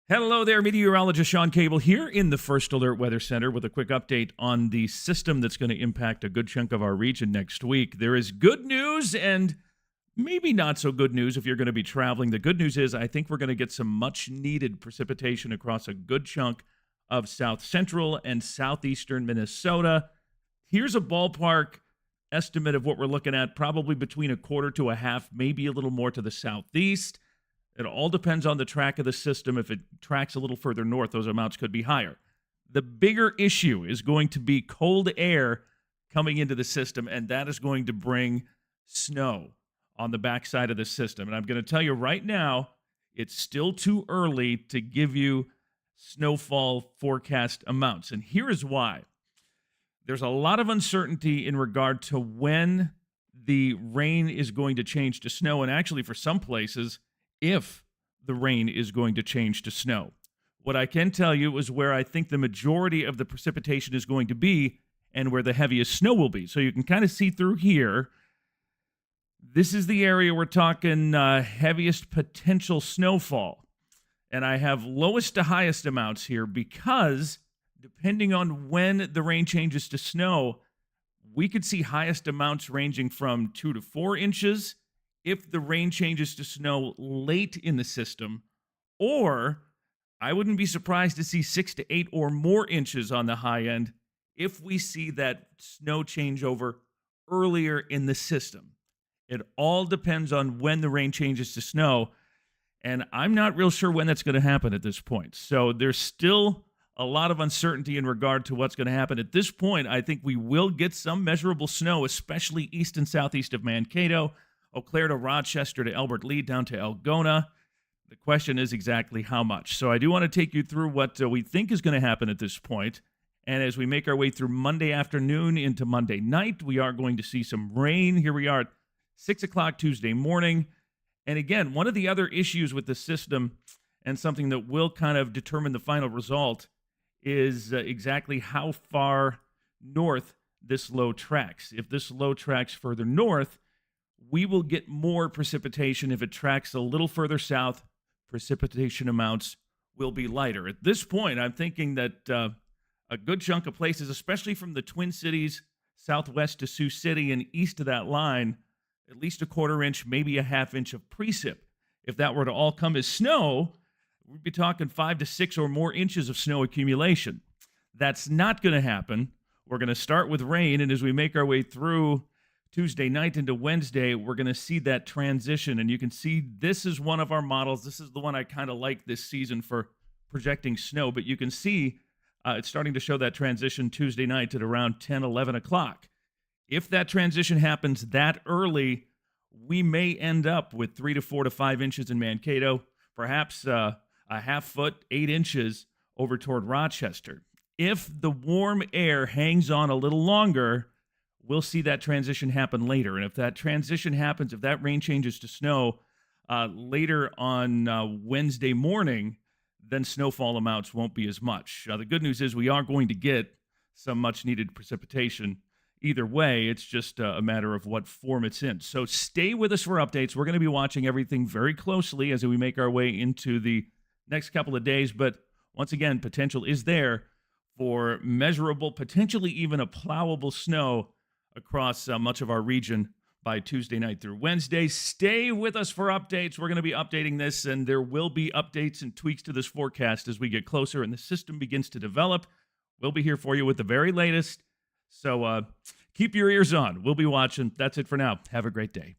Hello there, Meteorologist Shawn Cable here in the First Alert Weather Center with a quick update on the system that's going to impact a good chunk of our region next week. There is good news and maybe not so good news if you're going to be traveling. The good news is I think we're going to get some much needed precipitation across a good chunk of south central and southeastern Minnesota. Here's a ballpark estimate of what we're looking at, probably between a quarter to a half, maybe a little more to the southeast. It all depends on the track of the system. If it tracks a little further north, those amounts could be higher. The bigger issue is going to be cold air coming into the system, and that is going to bring snow on the backside of the system. And I'm going to tell you right now, it's still too early to give you snowfall forecast amounts. And here is why. There's a lot of uncertainty in regard to when the rain is going to change to snow, and actually for some places, if the rain is going to change to snow. What I can tell you is where I think the majority of the precipitation is going to be and where the heaviest snow will be. So you can kind of see through here. This is the area we're talking heaviest potential snowfall. And I have lowest to highest amounts here because depending on when the rain changes to snow, we could see highest amounts ranging from 2 to 4 inches if the rain changes to snow late in the system, or I wouldn't be surprised to see 6 to 8 or more inches on the high end if we see that snow changeover earlier in the system. It all depends on when the rain changes to snow, and I'm not real sure when that's going to happen at this point. So there's still a lot of uncertainty in regard to what's going to happen. At this point, I think we will get some measurable snow, especially east and southeast of Mankato, Eau Claire to Rochester to Albert Lea down to Algona. The question is exactly how much. So I do want to take you through what we think is going to happen at this point. And as we make our way through Monday afternoon into Monday night, we are going to see some rain. Here we are at 6 o'clock Tuesday morning. And again, one of the other issues with the system and something that will kind of determine the final result is exactly how far north this low tracks. If this low tracks further north, we will get more precipitation. If it tracks a little further south, precipitation amounts will be lighter. At this point, I'm thinking that a good chunk of places, especially from the Twin Cities, southwest to Sioux City and east of that line, at least a quarter inch, maybe a half inch of precip. If that were to all come as snow, we'd be talking 5 to 6 or more inches of snow accumulation. That's not going to happen. We're going to start with rain, and as we make our way through Tuesday night into Wednesday, we're going to see that transition. And you can see this is one of our models. This is the one I kind of like this season for projecting snow. But you can see it's starting to show that transition Tuesday night at around 10, 11 o'clock. If that transition happens that early, we may end up with 3 to 4 to 5 inches in Mankato, perhaps a half foot, 8 inches over toward Rochester. If the warm air hangs on a little longer, we'll see that transition happen later. And if that transition happens, if that rain changes to snow later on Wednesday morning, then snowfall amounts won't be as much. The good news is we are going to get some much-needed precipitation. Either way, it's just a matter of what form it's in. So stay with us for updates. We're going to be watching everything very closely as we make our way into the next couple of days. But once again, potential is there for measurable, potentially even a plowable snow across much of our region by Tuesday night through Wednesday. Stay with us for updates. We're going to be updating this, and there will be updates and tweaks to this forecast as we get closer and the system begins to develop. We'll be here for you with the very latest. So keep your ears on. We'll be watching. That's it for now. Have a great day.